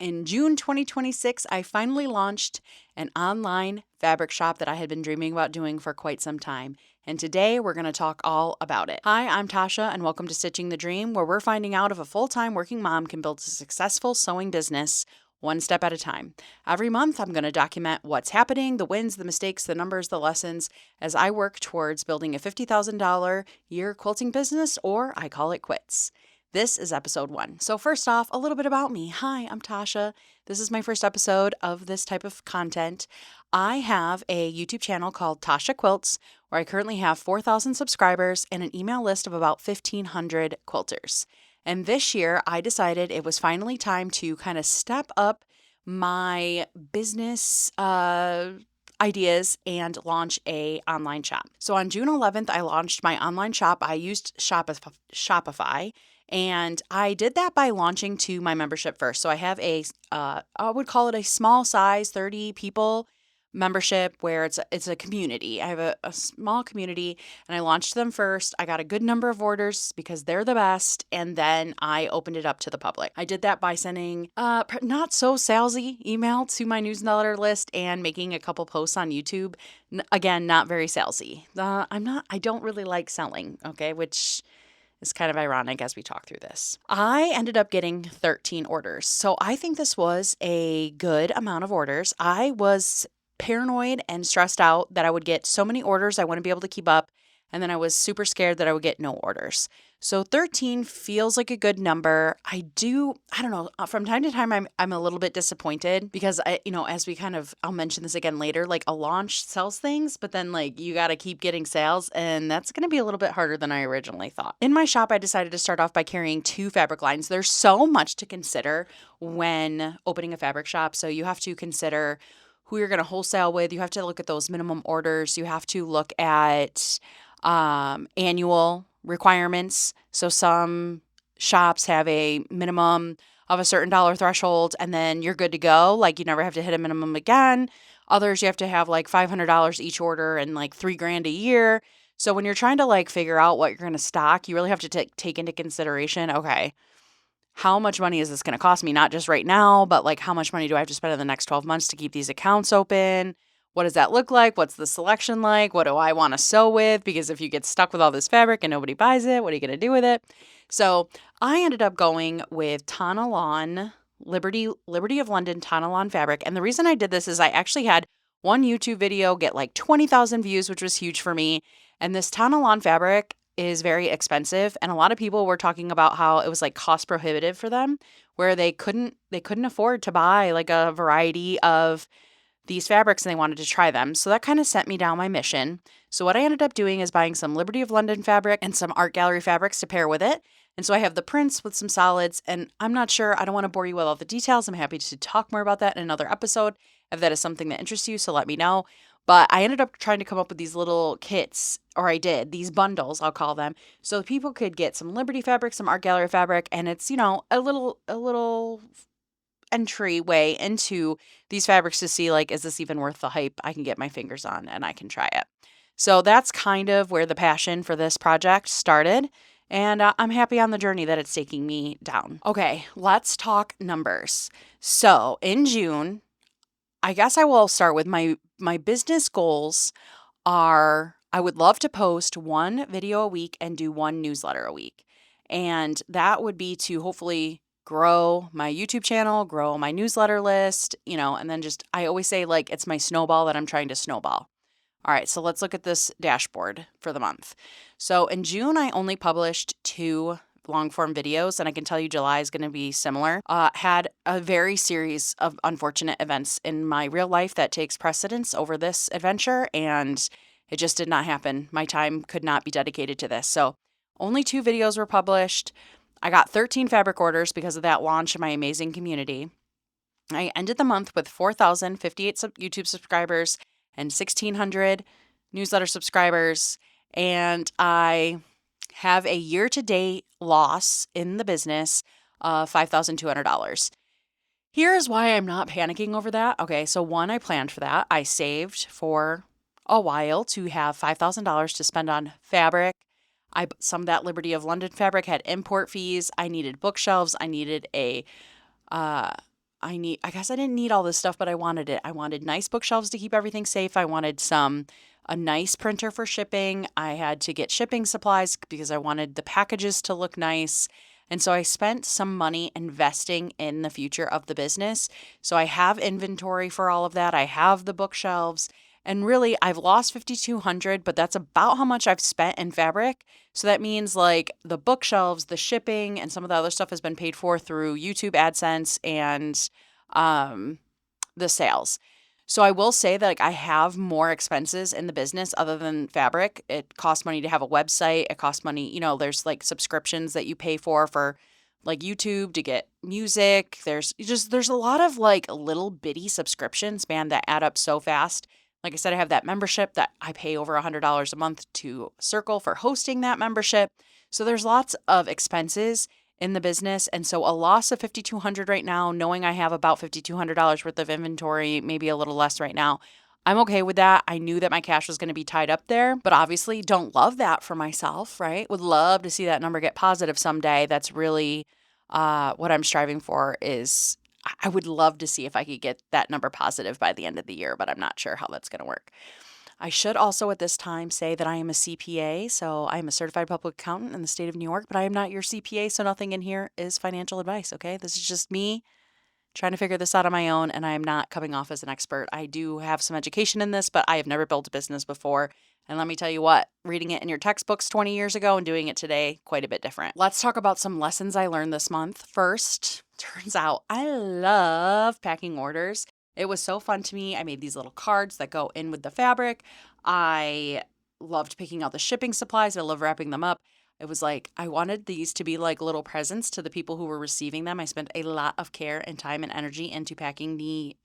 In June 2026, I finally launched an online fabric shop that I had been dreaming about doing for quite some time. And today we're going to talk all about it. Hi, I'm Tasha, and welcome to Stitching the Dream, where we're finding out if a full time working mom can build a successful sewing business one step at a time. Every month, I'm going to document what's happening, the wins, the mistakes, the numbers, the lessons, as I work towards building a $50,000 year quilting business, or I call it quits. This is episode 1. So, first off, a little bit about me. Hi, I'm Tasha. This is my first episode of this type of content. I have a YouTube channel called Tasha Quilts, where I currently have 4,000 subscribers and an email list of about 1,500 quilters. And this year, I decided it was finally time to kind of step up my business ideas and launch a online shop. So on June 11th, I launched my online shop. I used Shopify. And I did that by launching to my membership first. So I have I would call it a small size, 30 people membership where it's a community. I have a small community and I launched them first. I got a good number of orders because they're the best. And then I opened it up to the public. I did that by sending not so salesy email to my newsletter list and making a couple posts on YouTube. Again, not very salesy. I don't really like selling, okay, which it's kind of ironic as we talk through this. I ended up getting 13 orders. So I think this was a good amount of orders. I was paranoid and stressed out that I would get so many orders I wouldn't be able to keep up. And then I was super scared that I would get no orders. So 13 feels like a good number. I don't know, from time to time, I'm a little bit disappointed because as I'll mention this again later, like a launch sells things, but then like you got to keep getting sales and that's going to be a little bit harder than I originally thought. In my shop, I decided to start off by carrying 2 fabric lines. There's so much to consider when opening a fabric shop. So you have to consider who you're going to wholesale with. You have to look at those minimum orders. You have to look at annual requirements. So some shops have a minimum of a certain dollar threshold and then you're good to go. Like you never have to hit a minimum again. Others you have to have like $500 each order and like $3,000 a year. So when you're trying to like figure out what you're going to stock, you really have to take into consideration, okay, how much money is this going to cost me? Not just right now, but like how much money do I have to spend in the next 12 months to keep these accounts open? What does that look like? What's the selection like? What do I want to sew with? Because if you get stuck with all this fabric and nobody buys it, what are you going to do with it? So I ended up going with Tana Lawn, Liberty of London Tana Lawn fabric. And the reason I did this is I actually had one YouTube video get like 20,000 views, which was huge for me. And this Tana Lawn fabric is very expensive. And a lot of people were talking about how it was like cost prohibitive for them, where they couldn't afford to buy like a variety of these fabrics and they wanted to try them. So that kind of sent me down my mission. So what I ended up doing is buying some Liberty of London fabric and some Art Gallery fabrics to pair with it. And so I have the prints with some solids, and I'm not sure, I don't want to bore you with all the details. I'm happy to talk more about that in another episode if that is something that interests you, so let me know. But I ended up trying to come up with these little kits, or I did, these bundles, I'll call them, so people could get some Liberty fabric, some Art Gallery fabric, and it's, a little entryway into these fabrics to see, like, is this even worth the hype I can get my fingers on and I can try it. So that's kind of where the passion for this project started. And I'm happy on the journey that it's taking me down. Okay, let's talk numbers. So in June, I guess I will start with my business goals are I would love to post 1 video a week and do 1 newsletter a week. And that would be to hopefully grow my YouTube channel, grow my newsletter list, and then just, I always say like it's my snowball that I'm trying to snowball. All right, so let's look at this dashboard for the month. So in June, I only published 2 long form videos, and I can tell you July is going to be similar. Had a very series of unfortunate events in my real life that takes precedence over this adventure, and it just did not happen. My time could not be dedicated to this. So only 2 videos were published. I got 13 fabric orders because of that launch in my amazing community. I ended the month with 4,058 YouTube subscribers and 1,600 newsletter subscribers. And I have a year-to-date loss in the business of $5,200. Here's why I'm not panicking over that. Okay, so 1, I planned for that. I saved for a while to have $5,000 to spend on fabric. Some of that Liberty of London fabric had import fees. I needed bookshelves. I needed a I guess I didn't need all this stuff, but I wanted it. I wanted nice bookshelves to keep everything safe. I wanted a nice printer for shipping. I had to get shipping supplies because I wanted the packages to look nice. And so I spent some money investing in the future of the business. So I have inventory for all of that. I have the bookshelves. And really, I've lost 5,200, but that's about how much I've spent in fabric. So that means like the bookshelves, the shipping, and some of the other stuff has been paid for through YouTube AdSense and um, the sales. So I will say that like I have more expenses in the business other than fabric. It costs money to have a website. It costs money, there's like subscriptions that you pay for like YouTube to get music. There's a lot of like little bitty subscriptions, man, that add up so fast. Like I said, I have that membership that I pay over $100 a month to Circle for hosting that membership. So there's lots of expenses in the business. And so a loss of 5,200 right now, knowing I have about $5,200 worth of inventory, maybe a little less right now, I'm okay with that. I knew that my cash was going to be tied up there, but obviously don't love that for myself, right? Would love to see that number get positive someday. That's really what I'm striving for is I would love to see if I could get that number positive by the end of the year, but I'm not sure how that's going to work. I should also at this time say that I am a CPA, so I am a certified public accountant in the state of New York, but I am not your CPA, so nothing in here is financial advice, okay? This is just me trying to figure this out on my own, and I am not coming off as an expert. I do have some education in this, but I have never built a business before. And let me tell you what, reading it in your textbooks 20 years ago and doing it today, quite a bit different. Let's talk about some lessons I learned this month. First, turns out I love packing orders. It was so fun to me. I made these little cards that go in with the fabric. I loved picking out the shipping supplies. I love wrapping them up. It was like I wanted these to be like little presents to the people who were receiving them. I spent a lot of care and time and energy into packing the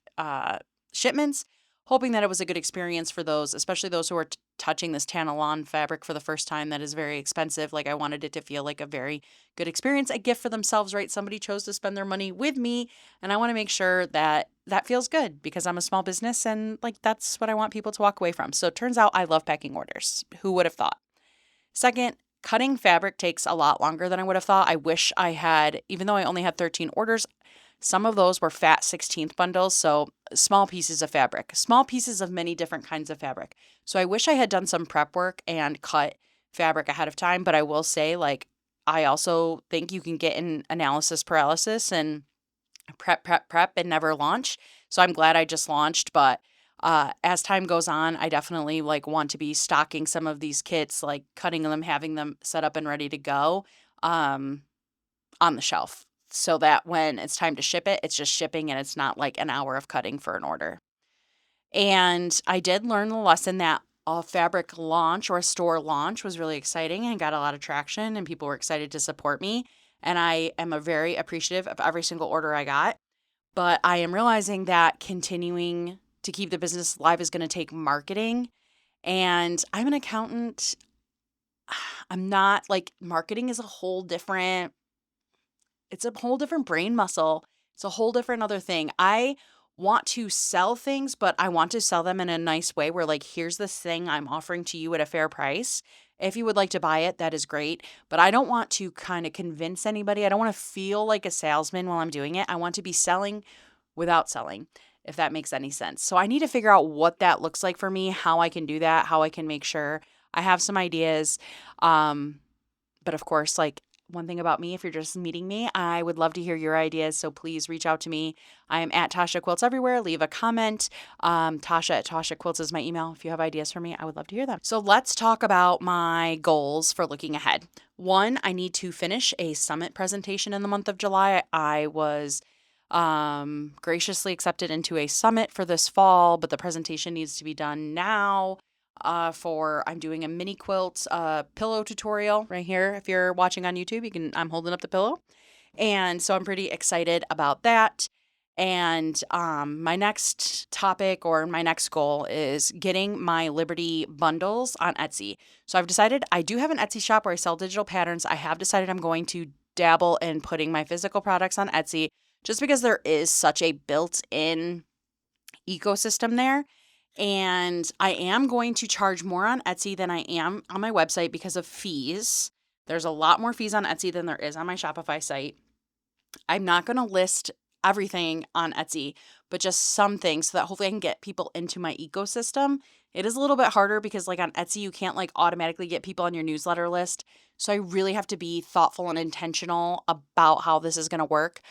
shipments, hoping that it was a good experience for those, especially those who are touching this Tantalon fabric for the first time that is very expensive. Like I wanted it to feel like a very good experience, a gift for themselves, right? Somebody chose to spend their money with me, and I want to make sure that that feels good because I'm a small business and like that's what I want people to walk away from. So it turns out I love packing orders. Who would have thought? Second, cutting fabric takes a lot longer than I would have thought. I wish I had, even though I only had 13 orders, some of those were fat 16th bundles, so small pieces of fabric, small pieces of many different kinds of fabric. So I wish I had done some prep work and cut fabric ahead of time, but I will say, like, I also think you can get in analysis paralysis and prep, and never launch. So I'm glad I just launched, but as time goes on, I definitely like want to be stocking some of these kits, like cutting them, having them set up and ready to go on the shelf so that when it's time to ship it, it's just shipping and it's not like an hour of cutting for an order. And I did learn the lesson that a fabric launch or a store launch was really exciting and got a lot of traction and people were excited to support me. And I am a very appreciative of every single order I got. But I am realizing that continuing to keep the business alive is going to take marketing. And I'm an accountant. I'm not like marketing is it's a whole different brain muscle. It's a whole different other thing. I want to sell things, but I want to sell them in a nice way where like, here's this thing I'm offering to you at a fair price. If you would like to buy it, that is great. But I don't want to kind of convince anybody. I don't want to feel like a salesman while I'm doing it. I want to be selling without selling, if that makes any sense. So I need to figure out what that looks like for me, how I can do that, how I can make sure I have some ideas. But of course, like one thing about me, if you're just meeting me, I would love to hear your ideas. So please reach out to me. I am at Tasha Quilts everywhere. Leave a comment. Tasha at Tasha Quilts is my email. If you have ideas for me, I would love to hear them. So let's talk about my goals for looking ahead. One, I need to finish a summit presentation in the month of July. I was graciously accepted into a summit for this fall, but the presentation needs to be done now. I'm doing a mini quilt pillow tutorial right here. If you're watching on YouTube, I'm holding up the pillow. And so I'm pretty excited about that. And my next topic or my next goal is getting my Liberty bundles on Etsy. So I've decided I do have an Etsy shop where I sell digital patterns. I have decided I'm going to dabble in putting my physical products on Etsy just because there is such a built-in ecosystem there. And I am going to charge more on Etsy than I am on my website because of fees. There's a lot more fees on Etsy than there is on my Shopify site. I'm not going to list everything on Etsy, but just some things so that hopefully I can get people into my ecosystem. It is a little bit harder because like on Etsy, you can't like automatically get people on your newsletter list. So I really have to be thoughtful and intentional about how this is going to work.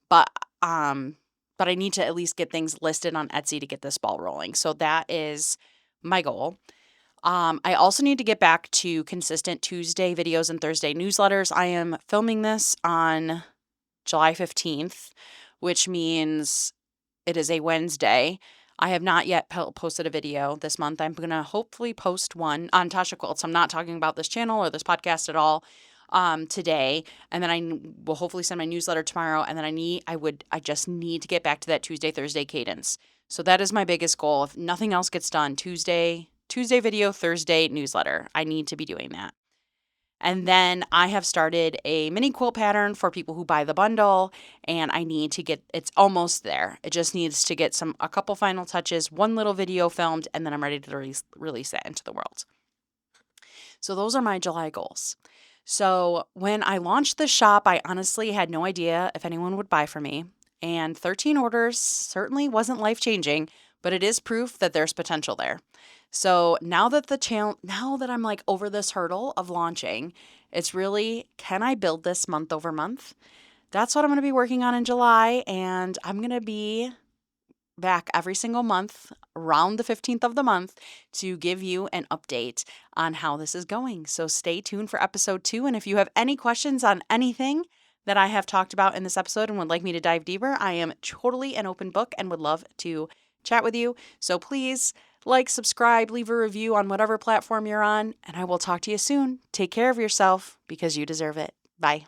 But I need to at least get things listed on Etsy to get this ball rolling. So that is my goal. I also need to get back to consistent Tuesday videos and Thursday newsletters. I am filming this on July 15th, which means it is a Wednesday. I have not yet posted a video this month. I'm going to hopefully post one on Tasha Quilts. I'm not talking about this channel or this podcast at all today. And then I will hopefully send my newsletter tomorrow. And then I just need to get back to that Tuesday, Thursday cadence. So that is my biggest goal. If nothing else gets done, Tuesday video, Thursday newsletter. I need to be doing that. And then I have started a mini quilt pattern for people who buy the bundle, and I need to it's almost there. It just needs to get a couple final touches, one little video filmed, and then I'm ready to release that into the world. So those are my July goals. So when I launched the shop, I honestly had no idea if anyone would buy from me. And 13 orders certainly wasn't life-changing, but it is proof that there's potential there. So now that I'm like over this hurdle of launching, it's really, can I build this month over month? That's what I'm going to be working on in July. And I'm going to be back every single month around the 15th of the month to give you an update on how this is going. So stay tuned for episode 2. And if you have any questions on anything that I have talked about in this episode and would like me to dive deeper, I am totally an open book and would love to chat with you. So please subscribe, leave a review on whatever platform you're on, and I will talk to you soon. Take care of yourself because you deserve it. Bye.